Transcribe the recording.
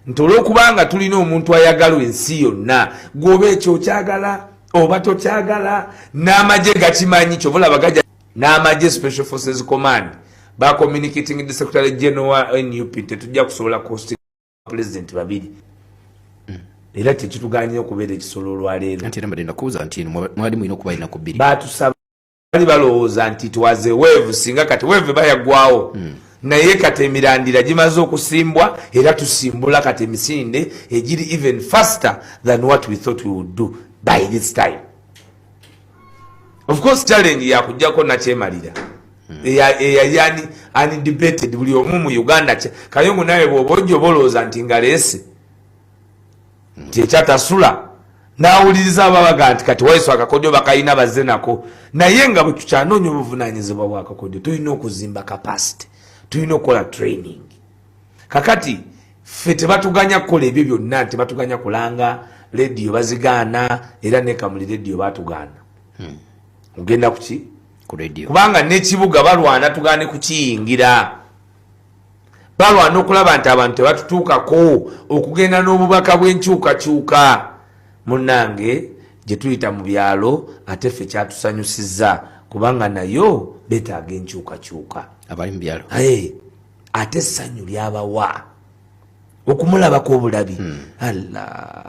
ntolo kubanga tulina omuntu ayagala ensi yonna gobe ekyo kyagala oba tokyagala n'amagye gakimanyi kyobula bagaja n'amagye Special Forces Command ba communicating the Secretary General NUP tetujja kusobola cost president babiri era tekituganye okubeera ekisolo olwaleero anti namba denda kuuza nti mwali mwino kuba ina kubiri batusaba bali balowooza nti twaze wave singa kati wave bayagwawo naye kati emirandira gimaze okusimbwa era tusimbula kati emisinde egiri even faster than what we thought we would do by this time. Of course challenge yakujjako nakyemalira yani undebated buli omu mu Uganda Kayungu naye bw'obojjo bolooza nti ngaleese nti ekyatasula n'awuliriza ababaga nti kati waiso akakodyo bakayina bazze nako naye nga bwe tukyanoonya obuvunaanyizibwa bw'akakodyo tulina okuzimba capacity tulina okukola training kakati ffe tebatuganya kukola ebyo byonna tebatuganya kulanga rediyo bazigaana era nekamuli rediyo batugaana ogenda kuki ku radio kubanga n'ekibuga balwana tugaane kukiyingira balwana okulaba nti abantu tebatutuukako okugenda n'obubaka bw'enkyukakyuka munnange gye tuyita mu byalo ate ffe kyatusanyusizza kubanga nayo beetaaga enkyukakyuka abali mu byalo ate essanyu lyabawa okumulabako obulabi Allah